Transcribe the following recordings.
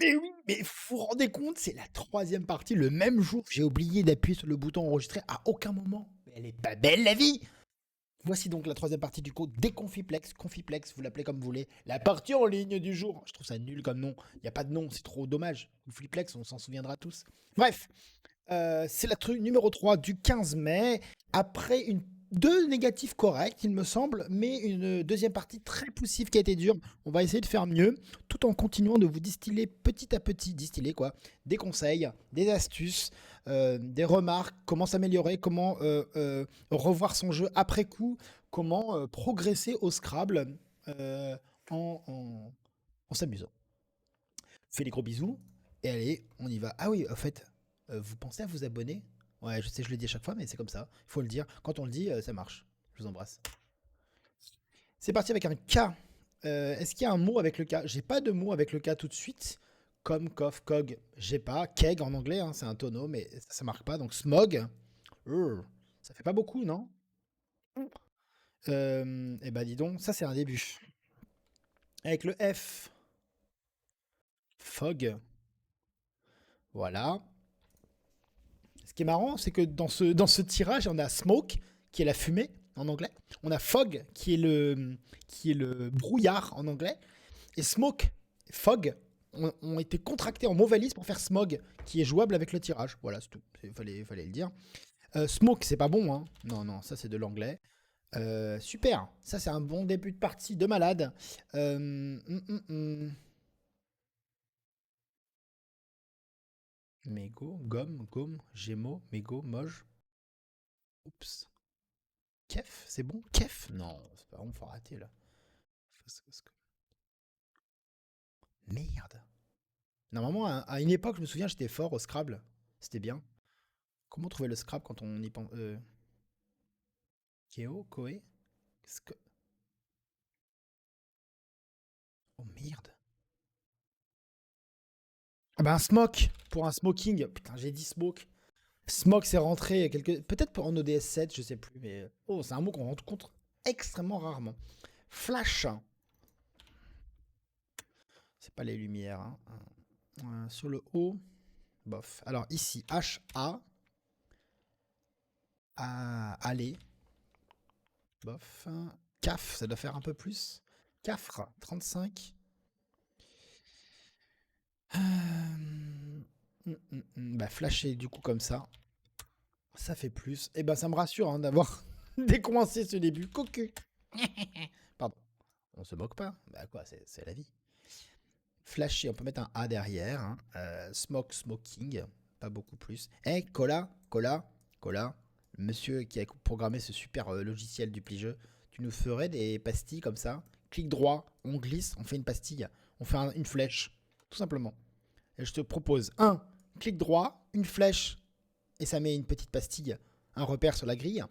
Mais oui, mais vous vous rendez compte, c'est la troisième partie, le même jour. J'ai oublié d'appuyer sur le bouton enregistrer à aucun moment. Mais elle est pas belle la vie. Voici donc la troisième partie du code Déconfiplex. Confiplex, vous l'appelez comme vous voulez. La partie en ligne du jour. Je trouve ça nul comme nom. Il n'y a pas de nom, c'est trop dommage. Confiplex, on s'en souviendra tous. Bref, c'est la truc numéro 3 du 15 mai. Après deux négatifs corrects, il me semble, mais une deuxième partie très poussive qui a été dure. On va essayer de faire mieux, tout en continuant de vous distiller petit à petit, distiller quoi, des conseils, des astuces, des remarques, comment s'améliorer, comment revoir son jeu après coup, comment progresser au Scrabble euh, en s'amusant. Fais des gros bisous. Et allez, on y va. Ah oui, en fait, vous pensez à vous abonner? Ouais, je sais, je le dis à chaque fois, mais c'est comme ça. Il faut le dire. Quand on le dit, ça marche. Je vous embrasse. C'est parti avec un K. Est-ce qu'il y a un mot avec le K? J'ai pas de mot avec le K tout de suite. Comme, cough, cog, j'ai pas. Keg en anglais, hein, c'est un tonneau, mais ça marque pas. Donc smog, ça fait pas beaucoup, non? Eh ben dis donc, ça c'est un début. Avec le F, fog, voilà. Ce qui est marrant, c'est que dans ce tirage, on a smoke, qui est la fumée en anglais. On a fog, qui est le brouillard en anglais. Et smoke, fog, ont été contractés en mot valise pour faire smog, qui est jouable avec le tirage. Voilà, c'est tout. Fallait le dire. Smoke, c'est pas bon, hein. Non, non, ça c'est de l'anglais. Super, ça c'est un bon début de partie de malade. Mégo, gomme, gomme, gémeaux, mégo, moche. Oups. Kef, c'est bon? Kef? Non, c'est pas bon, faut arrêter là. Merde. Normalement, à une époque, je me souviens, j'étais fort au Scrabble. C'était bien. Comment trouver le Scrabble quand on y pense Keo, Koé Oh merde. Ah bah un smoke pour un smoking. Putain, j'ai dit smoke. Smoke, c'est rentré quelque. Peut-être pour en ODS 7, je sais plus, mais. Oh, c'est un mot qu'on rencontre extrêmement rarement. Flash. C'est pas les lumières, hein. Sur le haut, bof. Alors ici, H-A. Aller. Bof. CAF, ça doit faire un peu plus. CAFRE, 35. Bah, flasher du coup comme ça fait plus. Et bah, ça me rassure hein, d'avoir décoincé ce début. Cocu. Pardon. On se moque pas. Bah quoi, c'est la vie. Flasher, on peut mettre un A derrière. Hein. Smoke, smoking. Pas beaucoup plus. Eh, Cola, Cola, Cola. Monsieur qui a programmé ce super logiciel du pli-jeu, tu nous ferais des pastilles comme ça. Clic droit, on glisse, on fait une pastille. On fait une flèche. Tout simplement. Et je te propose un clic droit, une flèche, et ça met une petite pastille, un repère sur la grille.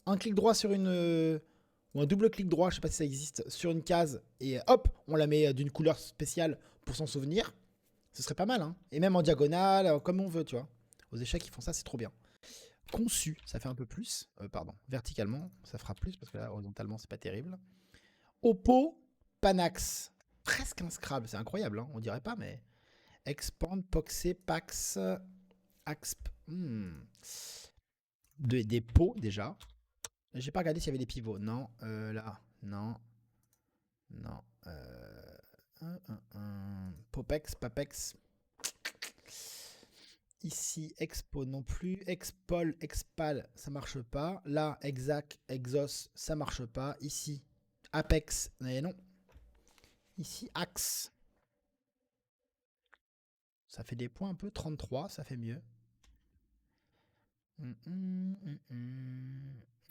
Un clic droit sur une. Ou un double clic droit, je sais pas si ça existe, sur une case, et hop, on la met d'une couleur spéciale pour s'en souvenir. Ce serait pas mal, hein. Et même en diagonale, comme on veut, tu vois. Aux échecs, ils font ça, c'est trop bien. Conçu, ça fait un peu plus. Pardon, verticalement, ça fera plus, parce que là, horizontalement, c'est pas terrible. Oppo, Panax. Presque un Scrabble, c'est incroyable, hein. On dirait pas, mais. Expand, Poxé, Pax, Axp. Des pots déjà. J'ai pas regardé s'il y avait des pivots. Non, là, non, non. Popex, Papex. Ici, Expo non plus. Expol, Expal, ça marche pas. Là, Exact, Exos, ça marche pas. Ici, Apex, non. Ici, Axe. Ça fait des points un peu. 33, ça fait mieux.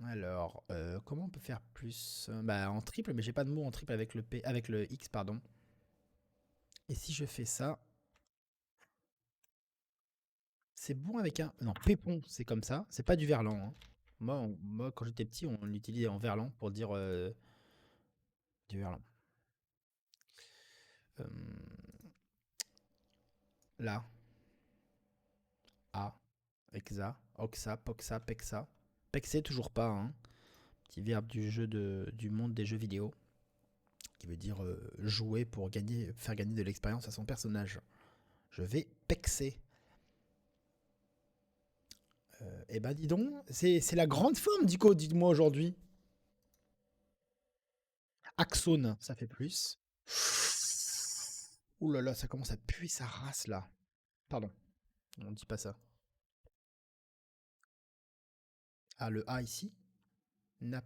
Alors, comment on peut faire plus? Bah, en triple, mais j'ai pas de mot en triple avec le P, avec le X, pardon. Et si je fais ça, c'est bon avec un. Non, pépon, c'est comme ça. C'est pas du verlan, hein. Moi, quand j'étais petit, on l'utilisait en verlan pour dire du verlan. Euh, là, A, Exa, Oxa, Poxa, Pexa. Pexer, toujours pas, hein. Petit verbe du monde des jeux vidéo, qui veut dire jouer pour gagner, faire gagner de l'expérience à son personnage. Je vais pexer. Eh ben dis donc, c'est la grande forme, Dico, dites-moi aujourd'hui. Axone, ça fait plus. Ouh là là, ça commence à puer sa race là. Pardon, on dit pas ça. Ah, le A ici. Nap.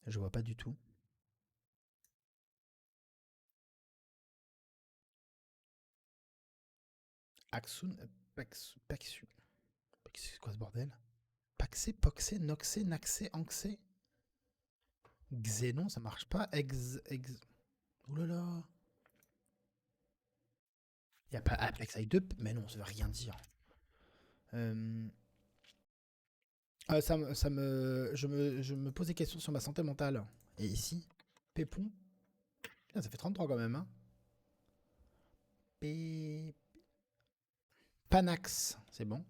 Je vois pas du tout. Axun, Paxu. C'est quoi ce bordel? Paxé, Poxé, Noxé, Naxé, Anxé. Xénon, ça marche pas. Ouh là là. Y a pas Apex avec deux. Mais non, ça veut rien dire. Euh, je me pose des questions sur ma santé mentale. Et ici, Pépon. Putain, ça fait 33 quand même, hein. P... Panax, c'est bon.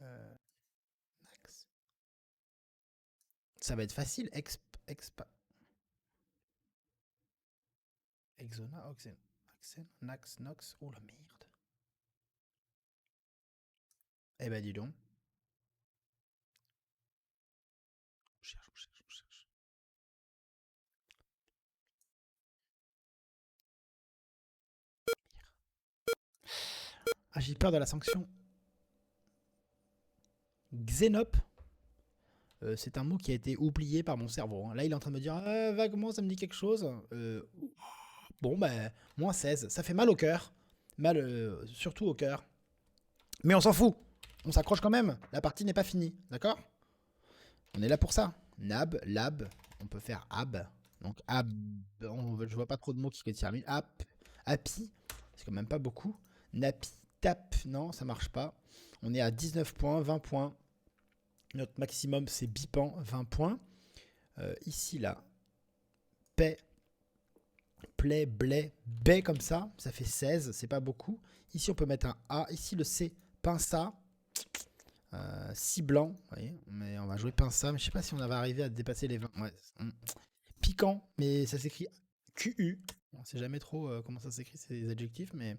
Euh, Nax. Ça va être facile. Exona, Oxen, Axen, Nax, Nox. Oh la merde. Eh ben dis donc. On cherche. Ah, j'ai peur de la sanction. Xénop. C'est un mot qui a été oublié par mon cerveau, hein. Là, il est en train de me dire vaguement, ça me dit quelque chose. Bon, ben, moins 16. Ça fait mal au cœur. Mal, surtout au cœur. Mais on s'en fout. On s'accroche quand même. La partie n'est pas finie. D'accord? On est là pour ça. Nab, lab. On peut faire ab. Donc, ab. Je vois pas trop de mots qui se terminent. Api. C'est quand même pas beaucoup. Napi, tap. Non, ça marche pas. On est à 19 points, 20 points. Notre maximum, c'est bipan, 20 points. Ici, là. Paix. Play, blé, baie comme ça fait 16, c'est pas beaucoup. Ici, on peut mettre un A. Ici, le C, pinça. 6 blancs, vous voyez, mais on va jouer pinça. Mais je sais pas si on va arriver à dépasser les 20. Ouais. Piquant, mais ça s'écrit QU. On sait jamais trop comment ça s'écrit ces adjectifs, mais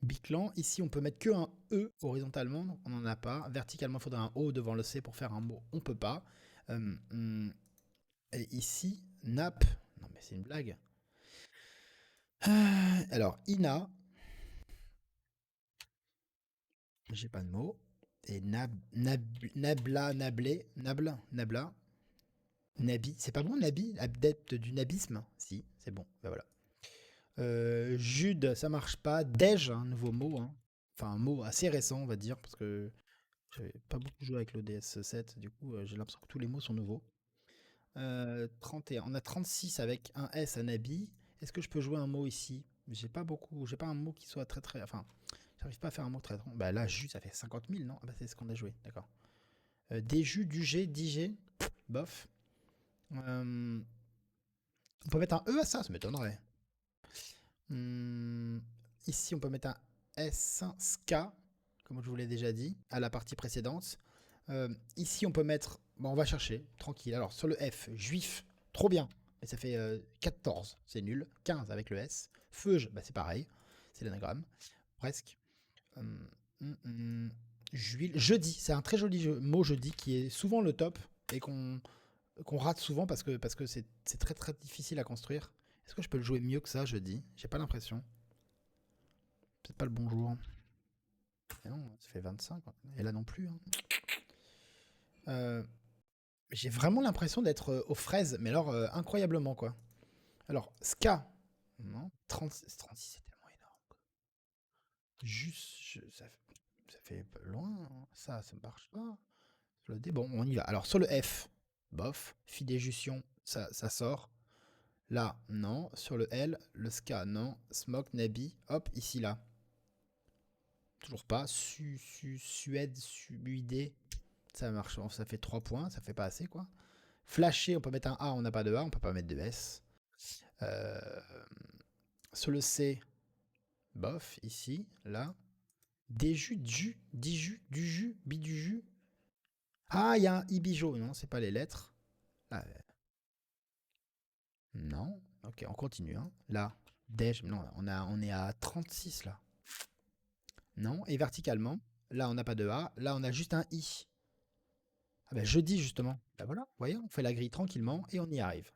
biclan. Ici, on peut mettre que un E horizontalement, donc on n'en a pas. Verticalement, il faudrait un O devant le C pour faire un mot. On peut pas. Et ici, nap. Non, mais c'est une blague. Alors, Ina, j'ai pas de mots. Et Nabla, Nablé, Nabla, Nabi. C'est pas bon, Nabi? Adepte du nabisme? Si, c'est bon. Ben voilà. Jude, ça marche pas. Dej, un nouveau mot, hein. Enfin, un mot assez récent, on va dire, parce que j'avais pas beaucoup joué avec l'ODS 7. Du coup, j'ai l'impression que tous les mots sont nouveaux. 31. On a 36 avec un S à Nabi. Est-ce que je peux jouer un mot ici? J'ai pas beaucoup. J'ai pas un mot qui soit très très. Enfin, j'arrive pas à faire un mot très long. Bah là, jus, ça fait 50 000, non? Ah bah c'est ce qu'on a joué, d'accord. Des jus, du G, digé, bof. On peut mettre un E à ça m'étonnerait. Ici, on peut mettre un S, ska, comme je vous l'ai déjà dit, à la partie précédente. Ici, on peut mettre. Bon, on va chercher, tranquille. Alors, sur le F, juif, trop bien. Et ça fait 14, c'est nul. 15 avec le S. Feuge, bah, c'est pareil. C'est l'anagramme. Presque. Hum, Juile. Jeudi, c'est un très joli mot jeudi qui est souvent le top et qu'on rate souvent parce que c'est très très difficile à construire. Est-ce que je peux le jouer mieux que ça jeudi? J'ai pas l'impression. C'est pas le bon jour. Et non, ça fait 25. Et là non plus, hein. Euh, j'ai vraiment l'impression d'être aux fraises, mais alors incroyablement quoi. Alors, Ska. Non, 36, 36 c'est tellement énorme. Juste, ça fait loin, hein. Ça marche pas. Le D, bon, on y va. Alors, sur le F, bof. Fidéjution, ça sort. Là, non. Sur le L, le Ska, non. Smoke, Nabi, hop, ici, là. Toujours pas. Suède, suidé. Ça marche, ça fait 3 points, ça fait pas assez, quoi. Flasher, on peut mettre un A, on n'a pas de A, on peut pas mettre de S. Euh, sur le C, bof, ici, là. Des jus, du jus, du jus. Ah, il y a un ibijo, non, c'est pas les lettres. Là, Non. Ok, on continue. Hein. Là, Dej, non, on est à 36 là. Non. Et verticalement, là, on n'a pas de A. Là, on a juste un I. Ah ben, jeudi, justement. Ben voilà, vous voyez, on fait la grille tranquillement et on y arrive.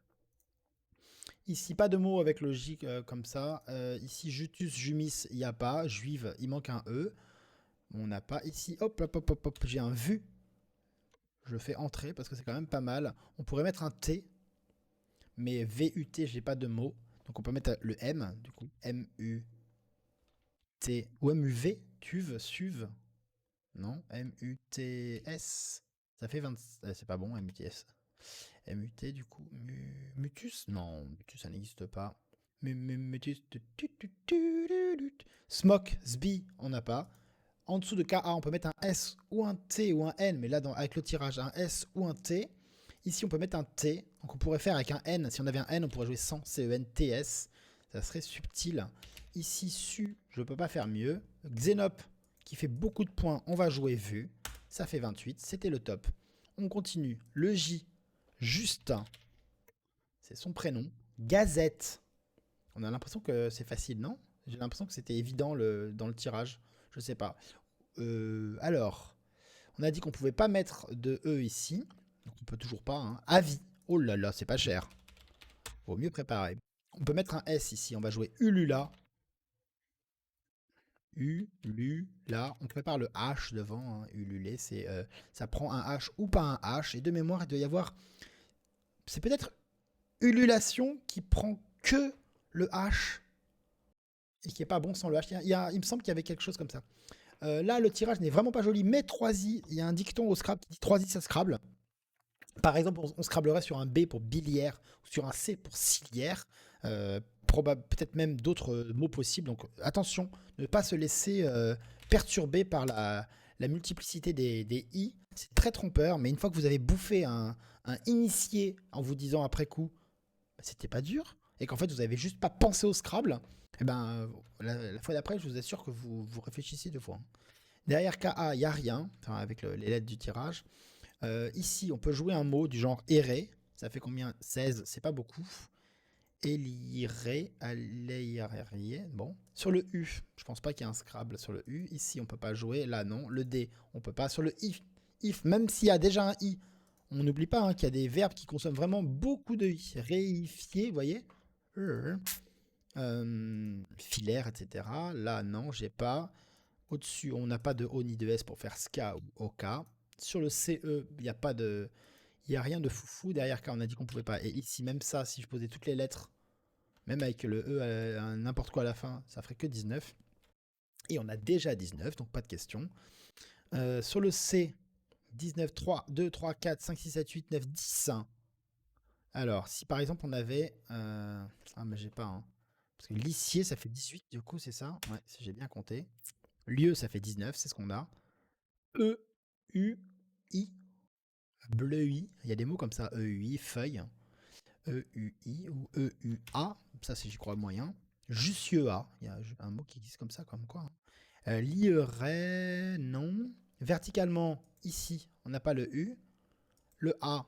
Ici, pas de mots avec logique comme ça. Ici, jutus, jumis, il n'y a pas. Juive, il manque un E. On n'a pas. Ici, hop, hop, hop, hop, hop, j'ai un vu. Je fais entrer parce que c'est quand même pas mal. On pourrait mettre un T, mais VUT, j'ai pas de mots. Donc on peut mettre le M, du coup. MUT. Ou MUV, TUV, SUV. Non, MUTS. Ça fait 20. C'est pas bon, MUTS. MUT, du coup. Mutus. Non, Mutus, ça n'existe pas. Mutus. Smoke, SBI, on n'a pas. En dessous de KA, on peut mettre un S ou un T ou un N, mais là, avec le tirage, un S ou un T. Ici, on peut mettre un T. Donc, on pourrait faire avec un N. Si on avait un N, on pourrait jouer sans CENTS. Ça serait subtil. Ici, SU, je ne peux pas faire mieux. Xenop, qui fait beaucoup de points, on va jouer vu. Ça fait 28. C'était le top. On continue. Le J, Justin, c'est son prénom. Gazette. On a l'impression que c'est facile, non? J'ai l'impression que c'était évident dans le tirage. Je sais pas. Alors, on a dit qu'on pouvait pas mettre de E ici. Donc on peut toujours pas. Hein. Avis. Oh là là, c'est pas cher. Vaut mieux préparer. On peut mettre un S ici. On va jouer Ulula. Ulula. On prépare le H devant. Hein. Ululé, ça prend un H ou pas un H. Et de mémoire, il doit y avoir. C'est peut-être ululation qui prend que le H et qui est pas bon sans le H. Il me semble qu'il y avait quelque chose comme ça. Là, le tirage n'est vraiment pas joli, mais 3i, il y a un dicton au Scrabble qui dit 3i, ça Scrabble. Par exemple, on scrablerait sur un B pour biliaire, ou sur un C pour ciliaire. Peut-être même d'autres mots possibles. Donc attention, ne pas se laisser perturber par la multiplicité des I. C'est très trompeur, mais une fois que vous avez bouffé un initié en vous disant après coup, bah, c'était pas dur, et qu'en fait vous avez juste pas pensé au Scrabble, et ben la fois d'après, je vous assure que vous réfléchissez deux fois. Hein. Derrière KA, il n'y a rien, enfin, avec les lettres du tirage. Ici, on peut jouer un mot du genre errer. Ça fait combien? 16, c'est pas beaucoup. Éliré, aléirie. Bon. Sur le U, je pense pas qu'il y ait un Scrabble sur le U. Ici, on peut pas jouer. Là, non. Le D, on peut pas. Sur le if, même s'il y a déjà un I, on n'oublie pas hein, qu'il y a des verbes qui consomment vraiment beaucoup de I. Réifier, vous voyez filaire, etc. Là, non, j'ai pas. Au-dessus, on n'a pas de O ni de S pour faire ska ou OK. Sur le CE, il n'y a pas de. Il n'y a rien de foufou. Derrière K, on a dit qu'on pouvait pas. Et ici, même ça, si je posais toutes les lettres, même avec le E, n'importe quoi à la fin, ça ferait que 19. Et on a déjà 19, donc pas de question. Sur le C, 19, 3, 2, 3, 4, 5, 6, 7, 8, 9, 10. Alors, si par exemple on avait. Ah, mais j'ai pas. Hein. Parce que lissier, ça fait 18, du coup, c'est ça? Ouais, si j'ai bien compté. Lieu, ça fait 19, c'est ce qu'on a. E, U, I, bleu-I. Il y a des mots comme ça. E-U-I, feuille. E-U-I ou E-U-A. Ça, c'est, j'y crois, moyen. Jussieu-A. Il y a un mot qui existe comme ça, comme quoi. Hein. Lierait, non. Verticalement, ici, on n'a pas le U. Le A,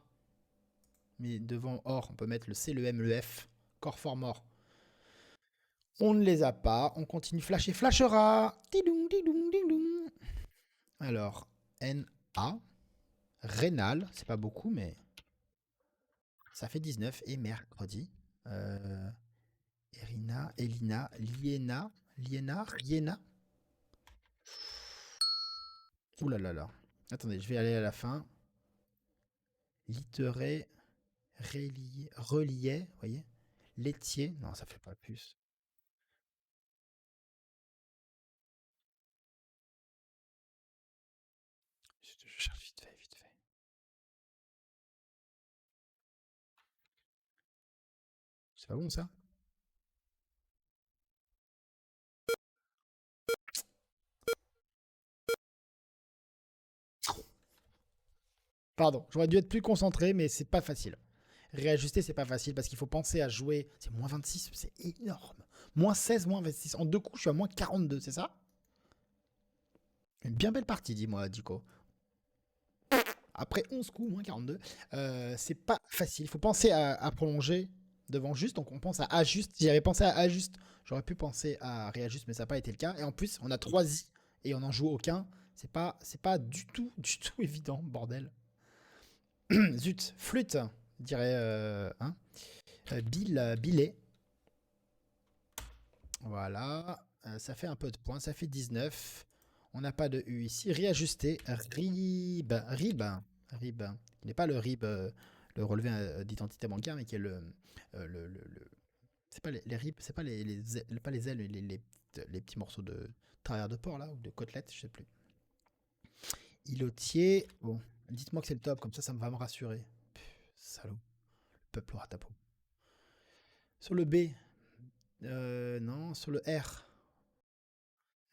mais devant or, on peut mettre le C, le M, le F. Corps fort mort. On ne les a pas. On continue flasher. Flashera. Tidoum, tidoum, tidoum. Alors, N-A. Rénal. C'est pas beaucoup, mais ça fait 19. Et mercredi. Erina, Elina, Liena. Liena. Riena. Ouh là là là. Attendez, je vais aller à la fin. Litéré, relié, relié, vous voyez. Laitier, non, ça fait pas plus. Je cherche vite fait, vite fait. C'est pas bon ça? Pardon, j'aurais dû être plus concentré, mais c'est pas facile. Réajuster, c'est pas facile parce qu'il faut penser à jouer. C'est moins 26, c'est énorme. Moins 16, moins 26. En deux coups, je suis à moins 42, c'est ça? Une bien belle partie, dis-moi, Dico. Après 11 coups, moins 42. C'est pas facile. Il faut penser à prolonger. devant juste, donc on pense à ajuste. Si j'avais pensé à ajuste, j'aurais pu penser à réajuste, mais ça n'a pas été le cas. Et en plus, on a 3 i et on n'en joue aucun. C'est pas du tout évident, bordel. Zut, flûte, dirait hein, Billet. Voilà, ça fait un peu de points, ça fait 19. On n'a pas de U ici. Réajuster, RIB, qui n'est pas le RIB, le relevé d'identité bancaire, mais qui est c'est pas les RIB, c'est pas pas les ailes, les petits morceaux de travers de porc là, ou de côtelette, je sais plus. Îlotier, bon, dites-moi que c'est le top, comme ça va me rassurer. Salaud, le peuple aura ta peau. Sur le B, non, sur le R.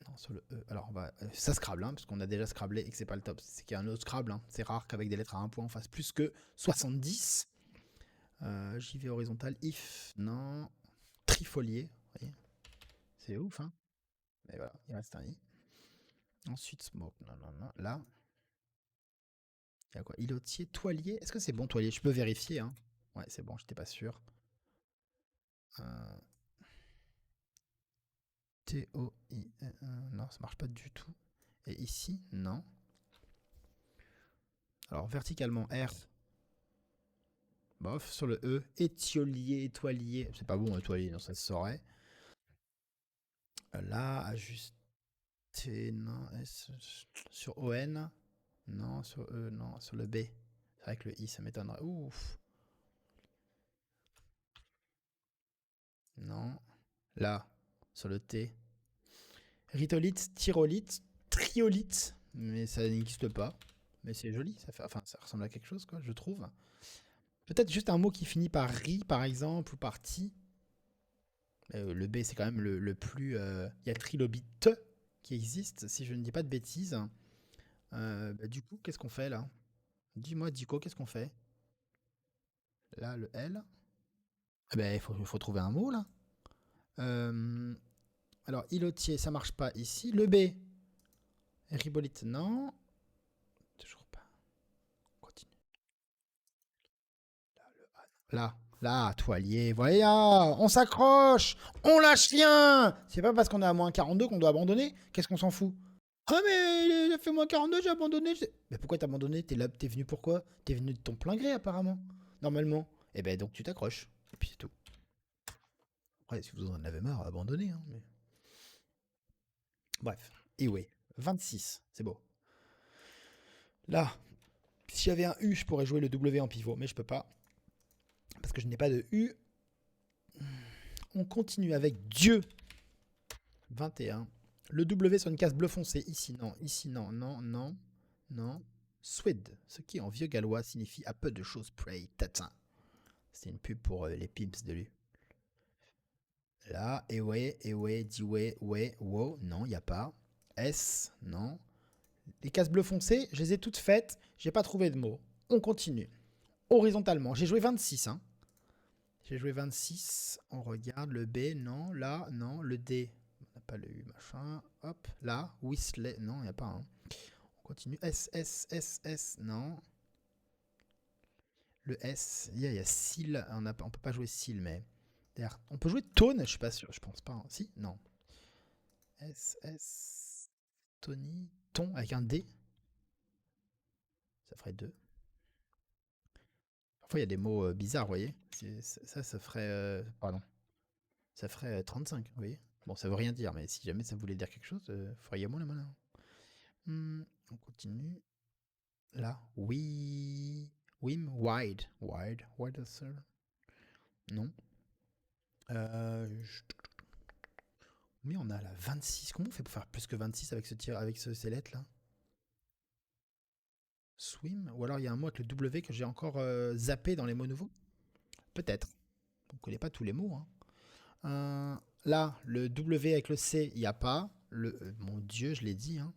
Non, sur le E. Alors, ça Scrabble, hein, parce qu'on a déjà Scrabblé et que c'est pas le top. C'est qu'il y a un autre Scrabble. Hein. C'est rare qu'avec des lettres à un point, on fasse plus que 70. J'y vais horizontal. If, non. Trifolier, vous voyez. C'est ouf, hein. Mais voilà, il reste un I. Ensuite, smoke, non, non, non. Là, il y a quoi? Îlotier, toilier. Est-ce que c'est bon, toilier? Je peux vérifier, hein. Ouais, c'est bon, j'étais pas sûr. Euh, T-O-I. Non, ça marche pas du tout. Et ici, non. Alors, verticalement, R. Bof, sur le E, étiolier, étoilier. C'est pas bon, étoilier, non, ça se saurait. Là, ajuster, non. Sur ON, non. Sur E, non. Sur le B. C'est vrai que le I, ça m'étonnerait. Ouf. Non. Là, sur le T. Rhytholite, tyrolite, triolite. Mais ça n'existe pas. Mais c'est joli, enfin, ça ressemble à quelque chose, quoi, je trouve. Peut-être juste un mot qui finit par ri, par exemple, ou par ti. Le B, c'est quand même le plus. Il y a trilobite qui existe, si je ne dis pas de bêtises. Du coup, qu'est-ce qu'on fait là? Dis-moi, Dico, qu'est-ce qu'on fait? Là, le L. Eh ben, il faut trouver un mot là. Euh, alors, îlotier, ça marche pas ici. Le B. Ribolite, non. Toujours pas. On continue. Là, toilier. Voilà, on s'accroche. On lâche rien. C'est pas parce qu'on est à moins 42 qu'on doit abandonner. Qu'est-ce qu'on s'en fout? Ah mais il a fait moins 42, j'ai abandonné. Mais pourquoi t'as abandonné? T'es venu pourquoi? T'es venu de ton plein gré apparemment. Normalement. Et ben donc tu t'accroches. Et puis c'est tout. Après si vous en avez marre, abandonnez. Hein, mais... Bref. Et ouais. 26. C'est beau. Là, si j'avais un U, je pourrais jouer le W en pivot. Mais je peux pas. Parce que je n'ai pas de U. On continue avec Dieu. 21. Le W sur une case bleu foncé. Ici non. Ici non. Non. Non. Non. Swede. Ce qui en vieux gallois signifie à peu de choses pray. Tatin. C'est une pub pour les pimps de lui. Là, Diwe, ouais, wow, non, il n'y a pas. S, non. Les cases bleues foncées, je les ai toutes faites, j'ai pas trouvé de mots. On continue. Horizontalement, j'ai joué 26, hein. J'ai joué 26, on regarde le B, non, là, non, le D, on n'a pas le U, machin, hop, là, Whistler, non, il n'y a pas, hein. On continue, S, non. Le S, il y a Seal, on peut pas jouer Seal, mais... On peut jouer Tone, je suis pas sûr, je pense pas. Hein. Si? Non. S, Tony, Ton avec un D, ça ferait 2. Parfois il y a des mots bizarres, vous voyez. Ça ferait. Pardon. Ça ferait 35, vous voyez. Bon, ça veut rien dire, mais si jamais ça voulait dire quelque chose, feriez-moi le malin. On continue. Là, oui. Wim, wide. Wide, sir. Non. Mais on a la 26. Comment on fait pour faire plus que 26 avec ces lettres là? Swim? Ou alors il y a un mot avec le W que j'ai encore zappé dans les mots nouveaux? Peut-être. On ne connaît pas tous les mots. Hein. Là, le W avec le C, il n'y a pas. Mon Dieu, je l'ai dit. Hein.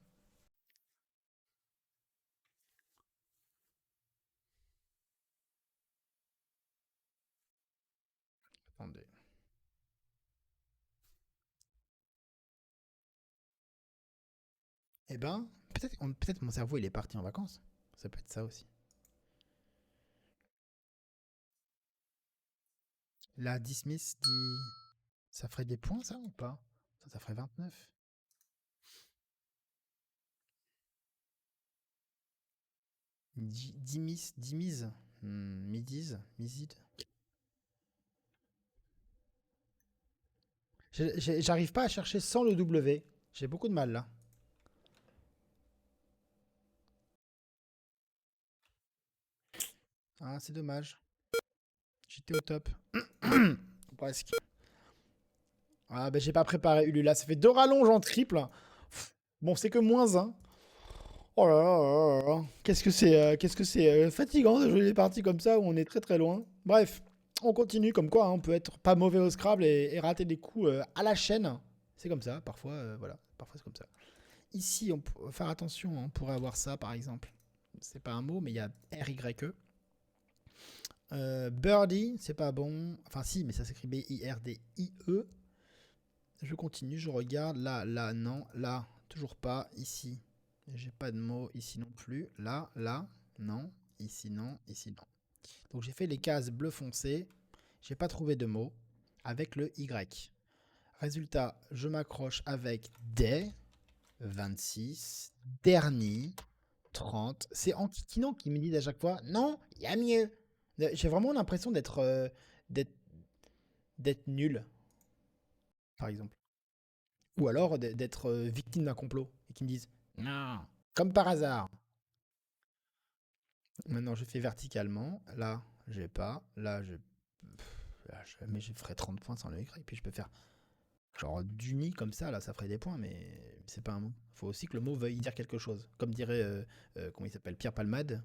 Attendez. Eh ben, peut-être mon cerveau il est parti en vacances. Ça peut être ça aussi. Là, 10 Smith dit... Ça ferait des points, ça, ou pas? Ça ferait 29. 10 miss, 10 mises. Midis, misid. J'arrive pas à chercher sans le W. J'ai beaucoup de mal, là. Ah, c'est dommage. J'étais au top. Presque. Ah, bah j'ai pas préparé Ulula. Ça fait 2 rallonges en triple. Bon, c'est que moins 1. Oh là là là là là. Qu'est-ce que c'est fatigant de jouer des parties comme ça où on est très très loin. Bref, on continue comme quoi hein, on peut être pas mauvais au Scrabble et rater des coups à la chaîne. C'est comme ça, parfois, voilà, parfois c'est comme ça. Ici, on peut faire attention, hein, on pourrait avoir ça par exemple. C'est pas un mot, mais il y a R-Y-E. Birdie, c'est pas bon. Enfin si, mais ça s'écrit B-I-R-D-I-E. Je continue, je regarde. Là, là, non. Là, toujours pas. Ici, j'ai pas de mots. Ici non plus. Là, là, non. Ici, non. Ici, non. Donc j'ai fait les cases bleu foncé. J'ai pas trouvé de mots avec le Y. Résultat, je m'accroche avec des 26, dernier, 30. C'est Antiquinon qui me dit à chaque fois non, il y a mieux. J'ai vraiment l'impression d'être d'être nul, par exemple. Ou alors d'être victime d'un complot et qui me disent non, comme par hasard. Maintenant, je fais verticalement. Là, j'ai pas. Mais je ferai 30 points sans le Y. Puis je peux faire genre du nid comme ça. Là, ça ferait des points, mais c'est pas un mot. Faut aussi que le mot veuille dire quelque chose. Comme dirait, comment il s'appelle, Pierre Palmade.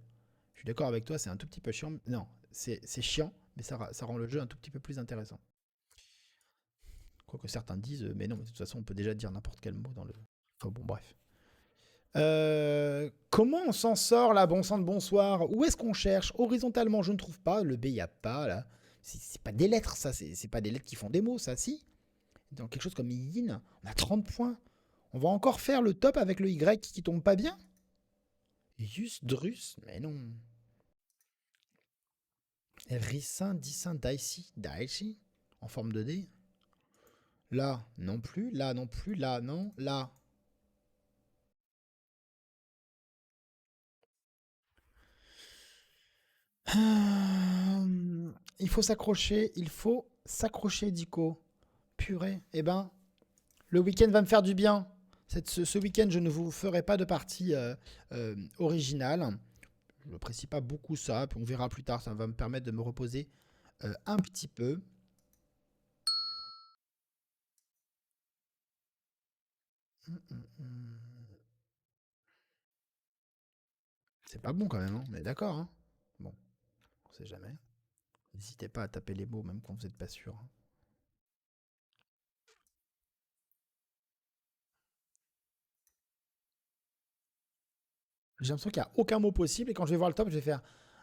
Je suis d'accord avec toi, c'est un tout petit peu chiant. Non, c'est chiant, mais ça rend le jeu un tout petit peu plus intéressant. Quoique certains disent, mais non, mais de toute façon, on peut déjà dire n'importe quel mot dans le. Enfin bon, bref. Comment on s'en sort là, bon sang de bonsoir? Où est-ce qu'on cherche? Horizontalement, je ne trouve pas. Le B, il n'y a pas là. C'est pas des lettres, ça. C'est pas des lettres qui font des mots, ça, si. Dans quelque chose comme yin, on a 30 points. On va encore faire le top avec le Y qui tombe pas bien? Yus, Drus? Mais non. Rissin, Dissin, Daisy, Daisy? En forme de D? Là, non plus. Là, non plus. Là, non. Là. Il faut s'accrocher. Il faut s'accrocher, Dico. Purée. Eh ben, le week-end va me faire du bien. Ce week-end, je ne vous ferai pas de partie originale. Je n'apprécie pas beaucoup ça. Puis on verra plus tard. Ça va me permettre de me reposer un petit peu. C'est pas bon quand même, hein. On est d'accord, hein. Bon, on sait jamais. N'hésitez pas à taper les mots, même quand vous n'êtes pas sûr, hein. J'ai l'impression qu'il n'y a aucun mot possible et quand je vais voir le top, je vais faire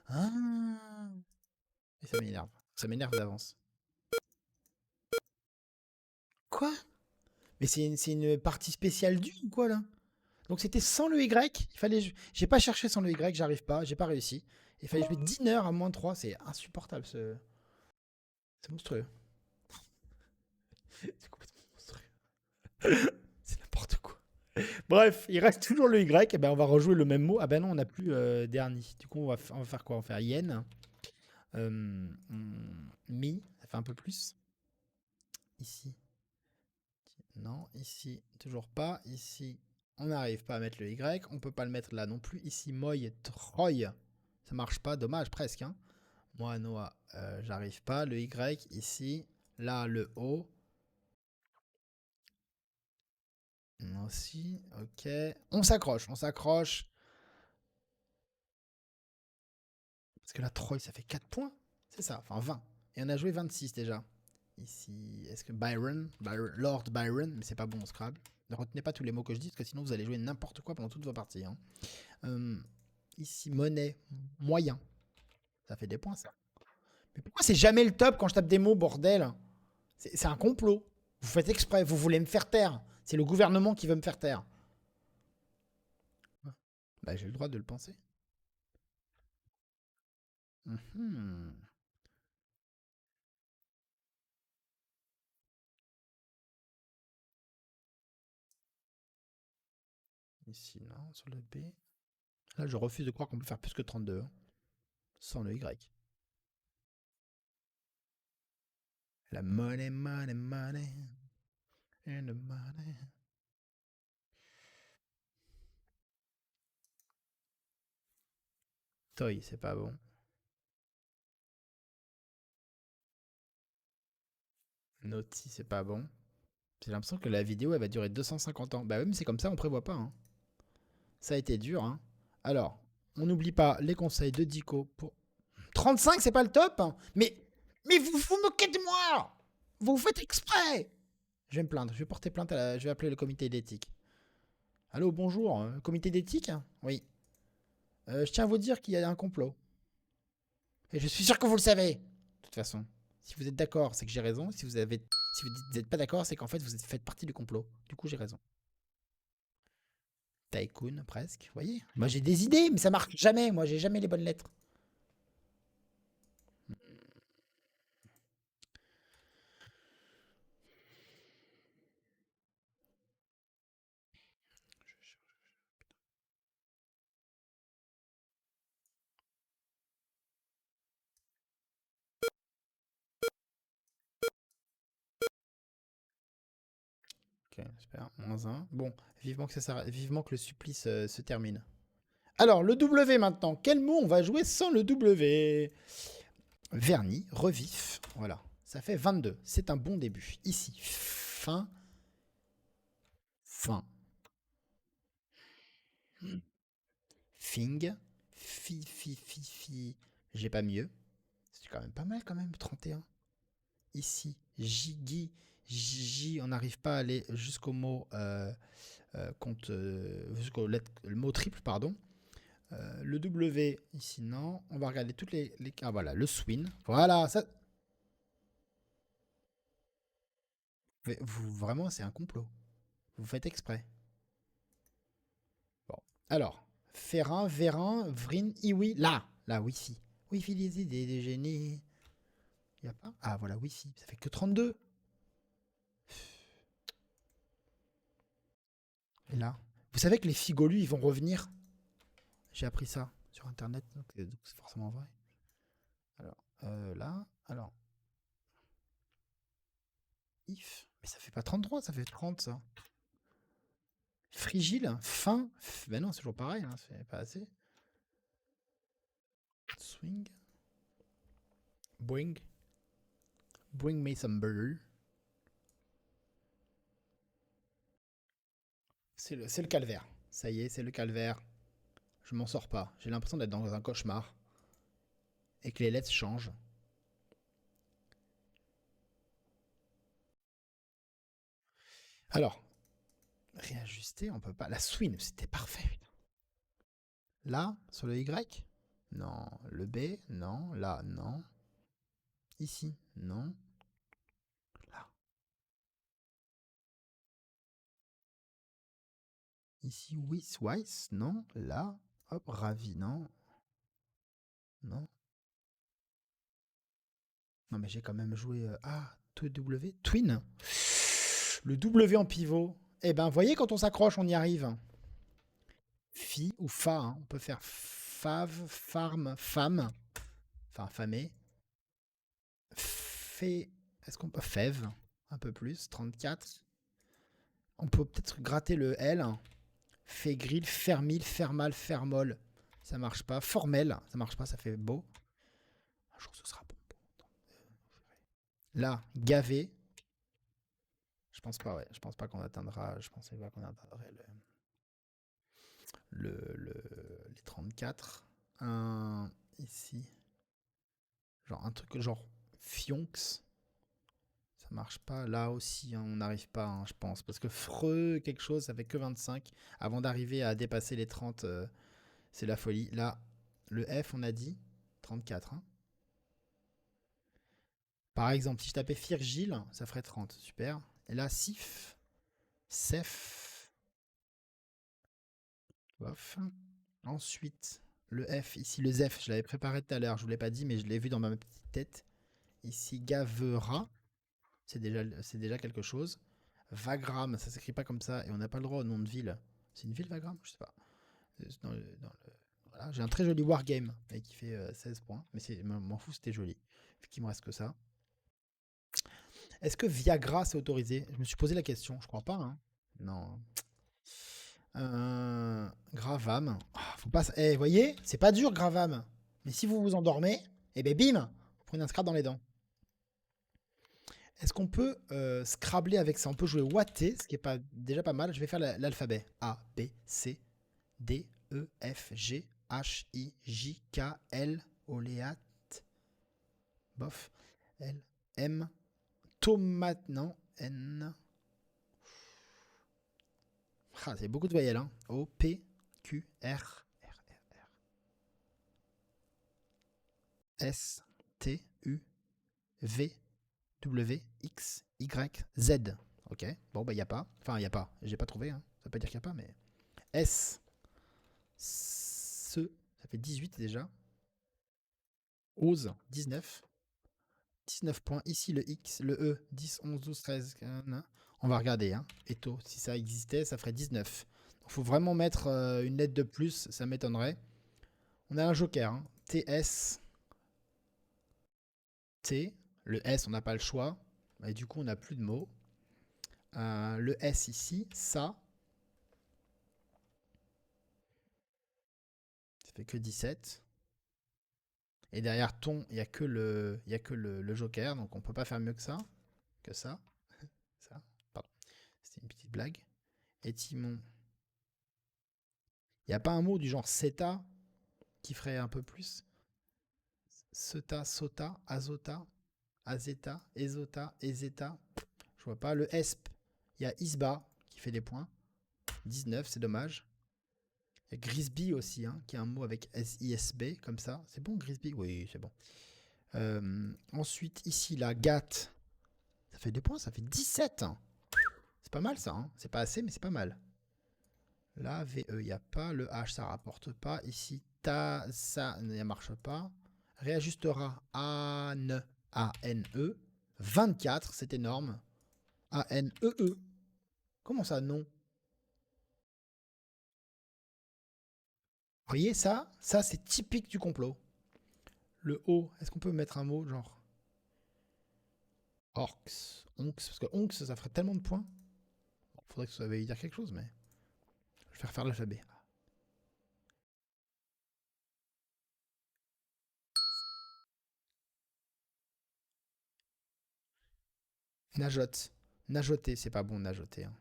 ah. Et ça m'énerve. Ça m'énerve d'avance. Quoi? Mais c'est une partie spéciale du ou quoi là? Donc c'était sans le Y. Il fallait. J'ai pas cherché sans le Y, j'arrive pas, j'ai pas réussi. Il fallait jouer 10 heures à moins 3, c'est insupportable ce. C'est monstrueux. C'est complètement monstrueux. C'est n'importe quoi. Bref, il reste toujours le Y, et ben on va rejouer le même mot. Ah ben non, on n'a plus dernier. Du coup, on va faire quoi? On va faire yen. Mi, ça fait un peu plus. Ici. Non, ici, toujours pas. Ici, on n'arrive pas à mettre le Y. On peut pas le mettre là non plus. Ici, moi, Troy. Ça marche pas, dommage, presque. Hein. Moi, Noah, j'arrive pas. Le Y, ici. Là, le O. Aussi, ok. On s'accroche, on s'accroche. Parce que là, Troy, ça fait 4 points. C'est ça, enfin 20. Et on a joué 26 déjà. Ici, est-ce que Lord Byron, mais c'est pas bon au Scrabble. Ne retenez pas tous les mots que je dis, parce que sinon vous allez jouer n'importe quoi pendant toutes vos parties. Hein. Euh, ici, monnaie, moyen. Ça fait des points, ça. Mais pourquoi c'est jamais le top quand je tape des mots, bordel? C'est un complot. Vous faites exprès, vous voulez me faire taire. C'est le gouvernement qui veut me faire taire. Bah, j'ai le droit de le penser. Mhm. Ici, non, sur le B. Là, je refuse de croire qu'on peut faire plus que 32. Hein, sans le Y. La money, money, money. And the money. Toy, c'est pas bon. Naughty, c'est pas bon. J'ai l'impression que la vidéo, elle va durer 250 ans. Bah oui, mais c'est comme ça, on prévoit pas. Hein. Ça a été dur. Hein. Alors, on n'oublie pas les conseils de Dico pour... 35, c'est pas le top hein. Mais vous vous moquez de moi. Vous faites exprès. Je vais me plaindre. Je vais porter plainte Je vais appeler le comité d'éthique. Allô, bonjour. Comité d'éthique. Oui. Je tiens à vous dire qu'il y a un complot. Et je suis sûr que vous le savez. De toute façon. Si vous êtes d'accord, c'est que j'ai raison. Si vous n'êtes pas d'accord, c'est qu'en fait, vous faites partie du complot. Du coup, j'ai raison. Tycoon, presque. Vous voyez? Moi, j'ai des idées, mais ça marche jamais. Moi, j'ai jamais les bonnes lettres. Ok, super. -1. Bon, vivement que le supplice se termine. Alors, le W maintenant. Quel mot on va jouer sans le W? Vernis, revif. Voilà. Ça fait 22. C'est un bon début. Ici, fin, fin. Fing, fi. J'ai pas mieux. C'est quand même pas mal quand même, 31. Ici, J, on n'arrive pas à aller jusqu'au mot jusqu'au le mot triple, pardon. Le W, ici, non. On va regarder toutes les... Ah, voilà, le swing. Voilà, ça... Vraiment, c'est un complot. Vous faites exprès. Bon. Alors, Ferrin, Vérin, Vrin, Iwi. Là, Wi-Fi. Wi-Fi des idées des génies. Y a pas? Ah, voilà, Wi-Fi. Ça fait que 32. Et là, vous savez que les figolus, ils vont revenir. J'ai appris ça sur Internet, donc c'est forcément vrai. Alors, là, alors, if. Mais ça fait pas 33, ça fait 30, ça. Frigile, fin. Ben non, c'est toujours pareil, hein, c'est pas assez. Swing. Bring. Bring me some butter. C'est le calvaire. Ça y est, c'est le calvaire. Je m'en sors pas. J'ai l'impression d'être dans un cauchemar. Et que les lettres changent. Alors, réajuster, on peut pas. La swing, c'était parfait. Là, sur le Y? Non. Le B? Non. Là, non. Ici? Non. Là. Ici, Weiss? Non. Là. Hop, ravi? Non. Non. Non, mais j'ai quand même joué A, W. Twin? Le W en pivot. Eh ben, voyez, quand on s'accroche, on y arrive. Fi ou fa, hein. On peut faire fave, farm, femme. Enfin, famé. Fait. Est-ce qu'on peut. Fève. Un peu plus. 34. On peut peut-être gratter le L. Fégril, fermil, fermal, fermol. Ça marche pas. Formel. Ça marche pas, ça fait beau. Un jour, ce sera bon. Là, gavé. Je pense pas, ouais. Je pense pas qu'on atteindra. Je pensais pas qu'on atteindrait les 34. Un. Ici. Genre un truc genre Fionx. Ça marche pas. Là aussi, hein, on n'arrive pas, hein, je pense. Parce que Freux, quelque chose, ça fait que 25. Avant d'arriver à dépasser les 30, c'est la folie. Là, le F, on a dit 34. Hein. Par exemple, si je tapais Firgile, ça ferait 30. Super. Et là, Sif, Sef, bof. Ensuite, le F, ici le Zef, je l'avais préparé tout à l'heure. Je ne vous l'ai pas dit, mais je l'ai vu dans ma petite tête. Ici, Gavera. C'est déjà quelque chose. Vagram, ça s'écrit pas comme ça et on n'a pas le droit au nom de ville. C'est une ville, Wagram? Je sais pas. Voilà. J'ai un très joli Wargame qui fait 16 points. Mais m'en fous, c'était joli. Fait qu'il me reste que ça. Est-ce que Viagra c'est autorisé? Je me suis posé la question. Je crois pas, hein. Non. Gravam. Ah, faut pas. Eh, voyez, c'est pas dur, Gravam. Mais si vous vous endormez, eh ben bim, vous prenez un scrap dans les dents. Est-ce qu'on peut scrabler avec ça? On peut jouer Watté, ce qui est pas, déjà pas mal. Je vais faire l'alphabet. A, B, C, D, E, F, G, H, I, J, K, L, Oléat, bof, L, M, tomate, non, N. Ah, c'est beaucoup de voyelles, hein. O, P, Q, R, S, T, U, V, W, X, Y, Z. Ok, bon, bah, il n'y a pas. Enfin, il n'y a pas. J'ai pas trouvé, hein. Ça veut pas dire qu'il n'y a pas, mais. S, ce, ça fait 18 déjà. Ose, 19. 19 points. Ici, le X, le E, 10, 11, 12, 13. On va regarder, hein. Eto, si ça existait, ça ferait 19. Il faut vraiment mettre une lettre de plus, ça m'étonnerait. On a un joker, hein. TS. T. Le S, on n'a pas le choix. Et du coup, on n'a plus de mots. Le S ici, ça. Ça fait que 17. Et derrière ton, il n'y a que le joker, donc on peut pas faire mieux que ça. Que ça. Ça. Pardon. C'était une petite blague. Et Timon. Il n'y a pas un mot du genre CETA qui ferait un peu plus. Seta, Sota, Azota, Azeta, Ezota, Ezeta. Je vois pas. Le ESP. Il y a Isba qui fait des points. 19, c'est dommage. Il y a Grisby aussi, hein, qui est un mot avec S-I-S-B, comme ça. C'est bon, Grisby? Oui, c'est bon. Ensuite, ici, la GAT. Ça fait des points, ça fait 17. C'est pas mal, ça. Hein. C'est pas assez, mais c'est pas mal. Là, VE, il n'y a pas. Le H, ça rapporte pas. Ici, ta, ça ne marche pas. Réajustera A-N-E. 24, c'est énorme. A-N-E-E. Comment ça, non? Vous voyez, ça, c'est typique du complot. Le O, est-ce qu'on peut mettre un mot genre Orcs, Onx, parce que Onx, ça ferait tellement de points. Bon, faudrait que ça veuille dire quelque chose, mais je vais refaire l'alphabet. Najote. Najoter, c'est pas bon, najoter. Hein.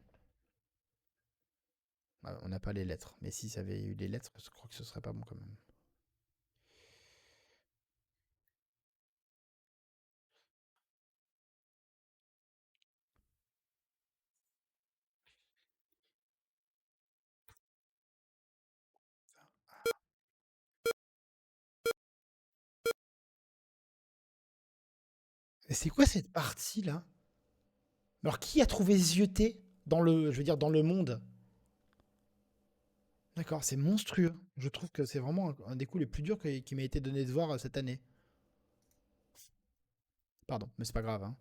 On n'a pas les lettres. Mais si ça avait eu les lettres, je crois que ce serait pas bon quand même. Et c'est quoi cette partie là? Alors qui a trouvé zioté dans le, je veux dire, dans le monde? D'accord, c'est monstrueux. Je trouve que c'est vraiment un des coups les plus durs qui m'a été donné de voir cette année. Pardon, mais c'est pas grave. Hein.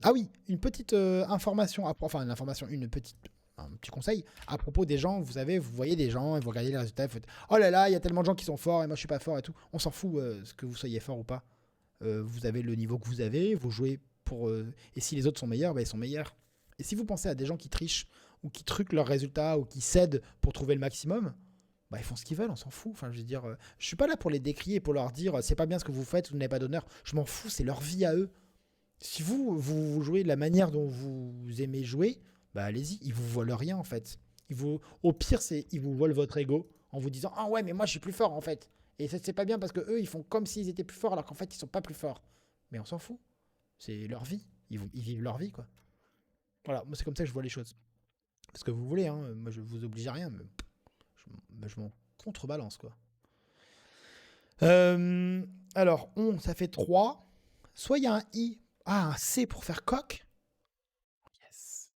Ah oui, une petite information, enfin une information, un petit conseil à propos des gens. Vous savez, vous voyez des gens et vous regardez les résultats, vous faites oh là là, il y a tellement de gens qui sont forts et moi je suis pas fort et tout. On s'en fout ce que vous soyez fort ou pas. Vous avez le niveau que vous avez, vous jouez pour et si les autres sont meilleurs, bah, ils sont meilleurs. Et si vous pensez à des gens qui trichent ou qui truquent leurs résultats ou qui cèdent pour trouver le maximum, bah ils font ce qu'ils veulent, on s'en fout. Enfin, je veux dire, je suis pas là pour les décrier, pour leur dire c'est pas bien ce que vous faites, vous n'avez pas d'honneur. Je m'en fous, c'est leur vie à eux. Si vous jouez de la manière dont vous aimez jouer, bah allez-y, ils vous volent rien en fait. Au pire, ils vous volent votre ego en vous disant ah ouais mais moi je suis plus fort en fait. Et ça c'est pas bien parce que eux ils font comme s'ils étaient plus forts alors qu'en fait ils sont pas plus forts. Mais on s'en fout, c'est leur vie, ils vivent leur vie quoi. Voilà, moi c'est comme ça que je vois les choses. Parce que vous voulez, hein, moi je vous oblige à rien, mais je m'en contrebalance quoi. Alors ça fait 3. Soit il y a un I, un C pour faire coq. Yes.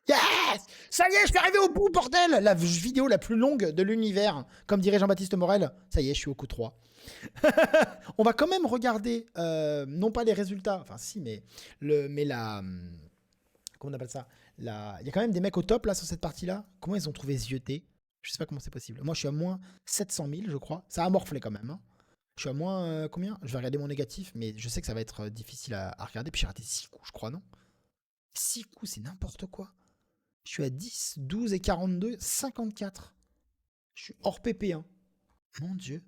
Yes. Ça y est, je suis arrivé au bout, bordel. La vidéo la plus longue de l'univers. Comme dirait Jean-Baptiste Morel. Ça y est, je suis au coup 3. On va quand même regarder, non pas les résultats, enfin si, mais Comment on appelle ça? Il y a quand même des mecs au top là sur cette partie-là. Comment ils ont trouvé Zioté? Je sais pas comment c'est possible. Moi, je suis à moins 700 000, je crois. Ça a morflé quand même, hein. Je suis à moins combien? Je vais regarder mon négatif, mais je sais que ça va être difficile à regarder. Puis j'ai raté 6 coups, je crois, non? 6 coups, c'est n'importe quoi. Je suis à 10, 12 et 42, 54. Je suis hors PP1. Mon Dieu.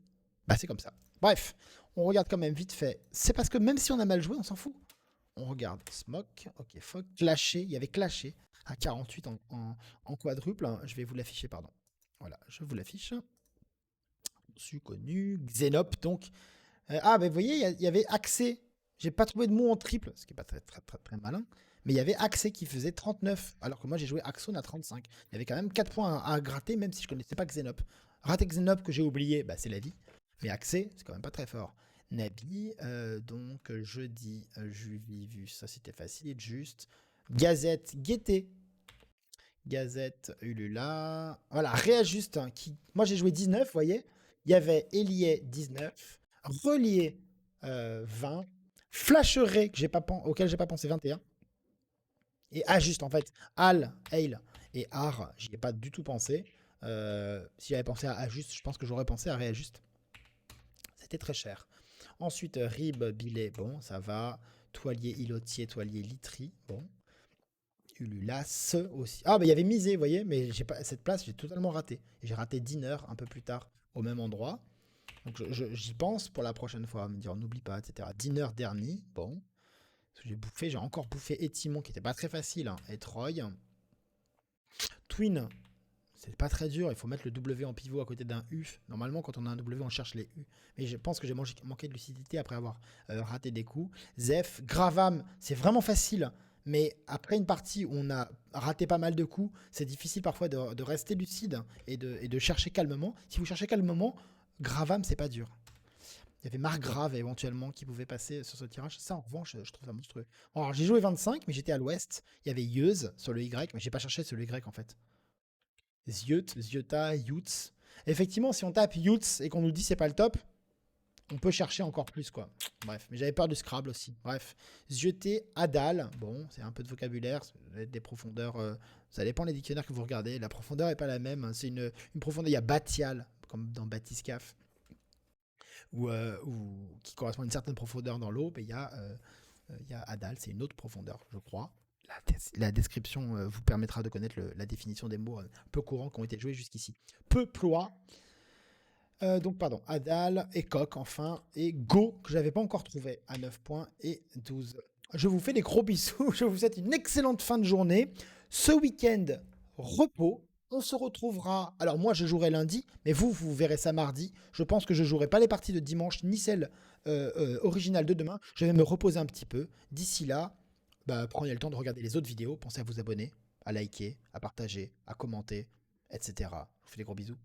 Bah, c'est comme ça. Bref, on regarde quand même vite fait. C'est parce que même si on a mal joué, on s'en fout. On regarde Smoke, ok, fuck, Clashé, il y avait Clashé à 48 en quadruple, hein. Je vais vous l'afficher, pardon. Voilà, je vous l'affiche. Su connu, Xenop, donc. Ah, mais vous voyez, il y avait Accès. J'ai pas trouvé de mot en triple, ce qui est pas très malin. Mais il y avait Accès qui faisait 39, alors que moi j'ai joué Axon à 35. Il y avait quand même 4 points à gratter, même si je connaissais pas Xenop. Rater Xenop que j'ai oublié, bah, c'est la vie. Mais Accès, c'est quand même pas très fort. Nabi, donc jeudi, Julie, vu ça c'était facile, juste. Gazette, Gaieté. Gazette, Ulula. Voilà, réajuste. Hein, moi j'ai joué 19, vous voyez. Il y avait Elie 19, Relié 20, Flasheret, auquel j'ai pas pensé 21. Et Ajuste en fait. Al, Ail et Ar, j'y ai pas du tout pensé. Si j'avais pensé à Ajuste, je pense que j'aurais pensé à Réajuste. C'était très cher. Ensuite, Rib, Billet, bon, ça va. Toilier, Ilotier, Toilier, Litry, bon. Ululas aussi. Ah, mais il y avait Misé, vous voyez, mais j'ai pas, cette place, j'ai totalement raté. Et j'ai raté Dinner un peu plus tard, au même endroit. Donc j'y pense pour la prochaine fois, me dire n'oublie pas, etc. Dinner dernier, bon. J'ai encore bouffé Etimon, qui était pas très facile, hein, et Troy. Twin, c'est pas très dur, il faut mettre le W en pivot à côté d'un U. Normalement, quand on a un W, on cherche les U. Mais je pense que j'ai manqué de lucidité après avoir raté des coups. Zef, Gravam, c'est vraiment facile. Mais après une partie où on a raté pas mal de coups, c'est difficile parfois de rester lucide et de chercher calmement. Si vous cherchez calmement, Gravam, c'est pas dur. Il y avait Margrave éventuellement qui pouvait passer sur ce tirage. Ça, en revanche, je trouve ça monstrueux. Alors, j'ai joué 25, mais j'étais à l'ouest. Il y avait Yeuz sur le Y, mais j'ai pas cherché sur le Y en fait. Zieut, Zieuta, Yutz. Effectivement, si on tape Yutz et qu'on nous dit c'est pas le top, on peut chercher encore plus, quoi. Bref, mais j'avais peur du Scrabble aussi. Bref, Zieuté, Adal. Bon, c'est un peu de vocabulaire, ça va être des profondeurs. Ça dépend des dictionnaires que vous regardez. La profondeur est pas la même. C'est une profondeur. Il y a Batial, comme dans Batiscaf, ou qui correspond à une certaine profondeur dans l'eau. Et il y a Adal, c'est une autre profondeur, je crois. La description vous permettra de connaître la définition des mots peu courants qui ont été joués jusqu'ici. Peu ploie. Donc, pardon, Adal et Coq, enfin, et Go, que je n'avais pas encore trouvé, à 9 points et 12. Je vous fais des gros bisous. Je vous souhaite une excellente fin de journée. Ce week-end, repos. On se retrouvera. Alors, moi, je jouerai lundi, mais vous verrez ça mardi. Je pense que je ne jouerai pas les parties de dimanche, ni celles originales de demain. Je vais me reposer un petit peu. D'ici là, bah, prenez le temps de regarder les autres vidéos. Pensez à vous abonner, à liker, à partager, à commenter, etc. Je vous fais des gros bisous.